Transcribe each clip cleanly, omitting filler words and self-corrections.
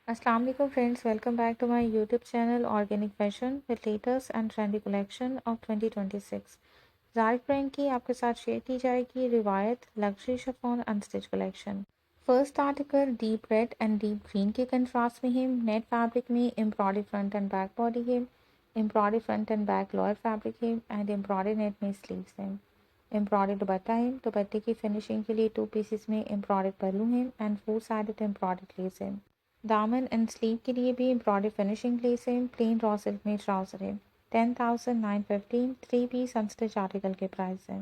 अस्सलाम वालेकुम friends, welcome back to my YouTube channel organic fashion with latest and trendy collection of 2026। Zarik brand की आपके साथ share की जाएगी Riwayat luxury chiffon unstitch collection. First article deep red and deep green के contrast में है। नेट फैब्रिक में embroidery front and back body है। Embroidery front and back lower fabric है एंड एम्ब्रॉयडरी नेट में स्लीव्स हैं। एम्ब्रॉयडरी दुपट्टा है। दुपट्टे की फिनिशिंग के लिए 2 पीसेस में एम्ब्रॉयडरी पल्लू है एंड 4 साइडेड एम्ब्रॉयडरी लेस है। दामन एंड स्लीव के लिए भी एम्ब्रॉयडरी फिनिशिंग लेस है। प्लेन रॉ सिल्क में ट्राउजर है। 10,915 3 पीस अनस्टिच आर्टिकल के प्राइस है।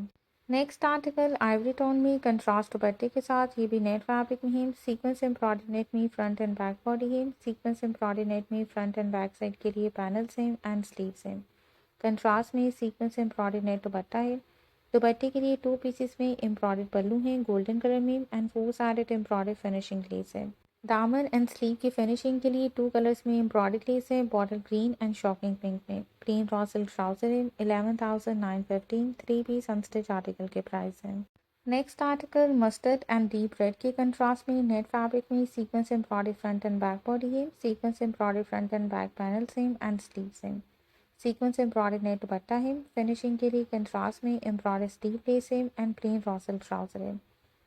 नेक्स्ट आर्टिकल आइवरी टोन में कंट्रास्ट दुपट्टे के साथ, ये भी नेट फैब्रिक में है। सीक्वेंस एम्ब्रॉयडरी नेट में फ्रंट एंड बैक बॉडी है। सीक्वेंस एम्ब्रॉयडरी नेट में फ्रंट एंड बैक साइड के लिए पैनल्स हैं एंड स्लीव्स हैं। कंट्रास्ट में सीक्वेंस एम्ब्रॉयडरी नेट दुपट्टा है। दुपट्टे के लिए 2 पीसेस में एम्ब्रॉयडरी पल्लू हैं गोल्डन कलर में and 4 sided embroidery finishing less है। दामन एंड स्लीव की फिनिशिंग के लिए 2 कलर्स में एम्ब्रॉयडरी लेस है, bottle green and shocking pink में। प्लेन रॉ सिल्क ट्राउजर है। 11,915 3 पीस अनस्टिच आर्टिकल के प्राइस हैं। Next article mustard and deep red के कंट्रास्ट में नेट फैब्रिक में sequins embroidery front and back body है। Sequins embroidery front and back panel same and sleeve same. Sequins embroidery net dupatta है। Finishing के लिए contrast में embroidery sleeve lace है and plane raw silk trouser है।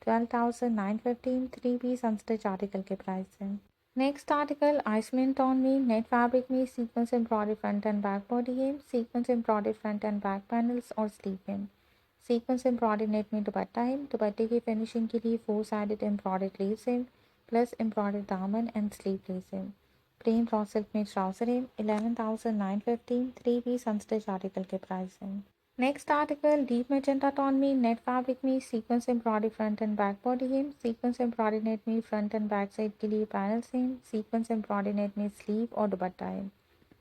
12,915 3 piece unstitch article के price है। Next article ice mint tone में net fabric में sequins embroidery front and back body है। Sequins embroidery front and back panels और sleeve है। Sequins embroidery net में दुपट्टा है। दुपट्टे की फिनिशिंग के लिए 4 साइडेड एम्ब्रॉयडरी लेस है प्लस एम्ब्रॉयडरी दामन एंड स्लीव लेस है। प्लेन रॉ सिल्क में ट्राउजर है। 11,915 3 पीस अनस्टिच आर्टिकल के प्राइस है। Next article deep magenta tone में नेट फैब्रिक में sequins embroidery front and back body है। सीक्वेंस एम्ब्रॉयडरी नेट में फ्रंट एंड बैक साइड के लिए पैनल्स हैं। सीक्वेंस एम्ब्रॉयडरी नेट में स्लीव और दुपट्टा है।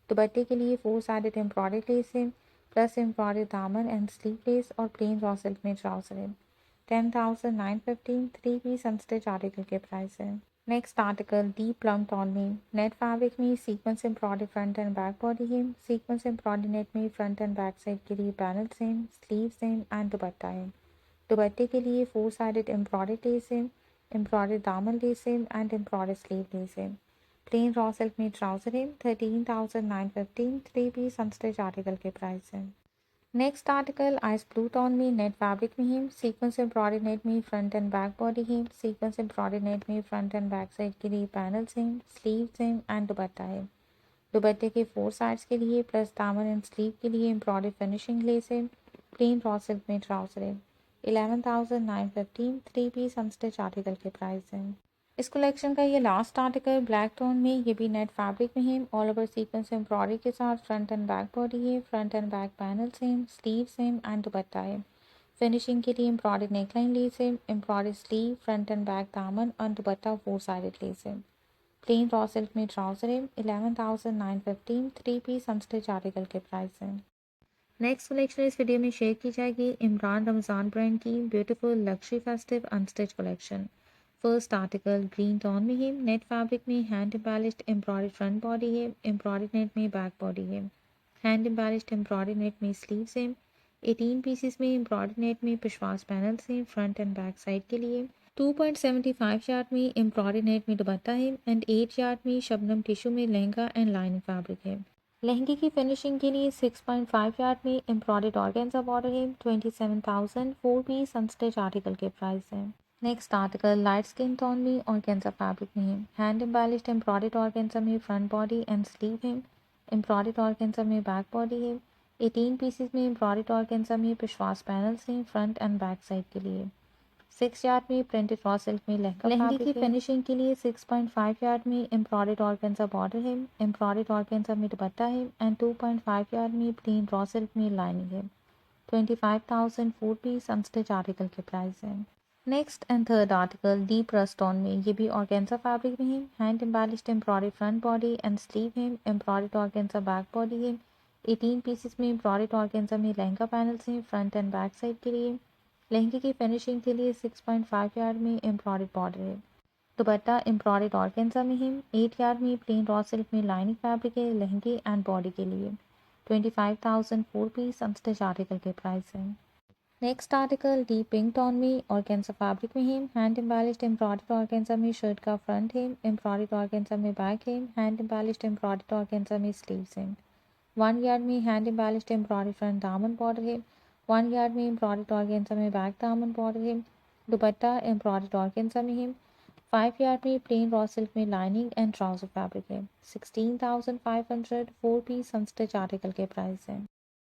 दुपट्टे के लिए 4 साइडेड एम्ब्रॉयडरी लेस है प्लस एम्ब्रॉयडरी दामन एंड स्लीव लेस और प्लेन रॉ सिल्क में ट्राउजर है। 10,915 3 पीस अनस्टिच आर्टिकल के प्राइस है। Next article deep plum tone में नेट फैब्रिक में sequins embroidery front and back body है। सीक्वेंस एम्ब्रॉयडरी नेट में फ्रंट एंड बैक साइड के लिए panel same sleeve same and दुपट्टा है। दुपट्टे के लिए 4 साइडेड एम्ब्रॉयडरी लेस है। एम्ब्रॉयडरी दामन लेस है एंड एम्ब्रॉयडरी स्लीव लेस है। प्लेन रॉ सिल्क में ट्राउजर है। 13,915 3 पीस अनस्टिच आर्टिकल के प्राइस है। Next article ice blue tone में नेट फैब्रिक में है। सीक्वेंस एम्ब्रॉयडरी नेट में फ्रंट एंड बैक बॉडी है। सीक्वेंस एम्ब्रॉयडरी नेट में फ्रंट एंड बैक साइड के लिए पैनल्स हैं, स्लीव्स हैं एंड दुपट्टा है। दुपट्टे के 4 साइड्स के लिए प्लस दामन एंड स्लीव के लिए एम्ब्रॉयडरी फिनिशिंग लेस है। प्लेन रॉ सिल्क में ट्राउजर है। 11,915 3 पीस अनस्टिच आर्टिकल के प्राइस है। इस कलेक्शन का ये लास्ट आर्टिकल ब्लैक टोन में, ये भी नेट फैब्रिक में है। ऑल ओवर सीक्वेंस एम्ब्रॉयडरी के साथ फ्रंट एंड बैक बॉडी है। Front and back panel same, sleeve same and दुपट्टा है। फिनिशिंग के लिए एम्ब्रॉयडरी नेकलाइन लेस है। Embroidery sleeve, front and back दामन और दुपट्टा 4 साइडेड लेस है। प्लेन रॉ सिल्क में ट्राउजर है। 11,915 3 पीस अनस्टिच आर्टिकल के प्राइस है। नेक्स्ट कलेक्शन इस वीडियो में शेयर की जाएगी इमरान रमज़ान ब्रांड की beautiful luxury festive unstitch collection. First article green tone में है। नेट फैब्रिक में hand embellished embroidery front body है। एम्ब्रॉयडरी नेट में बैक बॉडी है। हैंड एम्बेलिश्ड एम्ब्रॉयडरी नेट में स्लीव्स हैं। 18 पीसेस में एम्ब्रॉयडरी नेट में पिशवास पैनल्स हैं फ्रंट एंड बैक साइड के लिए। 2.75 यार्ड में एम्ब्रॉयडरी नेट में दुपट्टा है एंड 8 यार्ड में शबनम टिश्यू में लहंगा एंड लाइनिंग फैब्रिक है। लहंगे की फिनिशिंग के लिए 6.5 यार्ड में एम्ब्रॉयडर्ड ऑर्गेन्जा बॉर्डर है। 27,000 4 पीस अनस्टिच आर्टिकल के प्राइस है। Next article light skin tone में ऑर्गेन्जा फैब्रिक में है। हैंड एम्बेलिश्ड एम्ब्रॉयडर्ड ऑर्गेन्जा में फ्रंट बॉडी एंड स्लीव है। एम्ब्रॉयडर्ड ऑर्गेन्जा में बैक बॉडी है। 18 पीसेस में एम्ब्रॉयडर्ड ऑर्गेन्जा में पिशवास पैनल्स हैं फ्रंट एंड बैक साइड के लिए। 6 यार्ड में प्रिंटेड रॉ सिल्क में लहंगे की फिनिशिंग के लिए 6.5 यार्ड में एम्ब्रॉयडर्ड ऑर्गेन्जा बॉर्डर है। एम्ब्रॉयडर्ड ऑर्गेन्जा में दुपट्टा है एंड 2.5 यार्ड में प्लेन रॉ सिल्क में लाइनिंग है। 25,000 4 पीस अनस्टिच आर्टिकल के प्राइस है। Next and third article deep rust tone में, ये भी ऑर्गेन्जा फैब्रिक में है। Hand embellished embroidery front body and sleeve है। एम्ब्रॉयडर्ड ऑर्गेन्जा बैक बॉडी है। 18 पीसेस में एम्ब्रॉयडर्ड ऑर्गेन्जा में लहंगा पैनल्स हैं फ्रंट एंड बैक साइड के लिए। लहंगे की फिनिशिंग के लिए 6.5 यार्ड में एम्ब्रॉयडर्ड बॉर्डर है। दुपट्टा एम्ब्रॉयडर्ड ऑर्गेन्जा में है। 8 यार्ड में प्लेन रॉ सिल्क में लाइनिंग फैब्रिक है लहंगे एंड बॉडी के लिए। 25,000 4 पीस अनस्टिच आर्टिकल के प्राइस है। Next article D pink tone में ऑर्गेन्जा फैब्रिक में हेम हैंड एम्बेलिश्ड एम्ब्रॉयडर्ड ऑर्गेन्जा में शर्ट का फ्रंट हेम एम्ब्रॉयडर्ड ऑर्गेन्जा में बैक हेम हैंड एम्बेलिश्ड एम्ब्रॉयडर्ड ऑर्गेन्जा में स्लीव्स हेम 1 यार्ड में हैंड एम्बेलिश्ड एम्ब्रॉयडर्ड फ्रंट दामन बॉर्डर हेम 1 यार्ड में एम्ब्रॉयडर्ड ऑर्गेन्जा में बैक दामन बॉर्डर हेम दुपट्टा एम्ब्रॉयडर्ड ऑर्गेन्जा में हेम 5 यार्ड में प्लेन रॉ सिल्क में लाइनिंग एंड ट्राउजर फैब्रिक है 16,500 4 पीस अनस्टिच आर्टिकल के प्राइस हैं।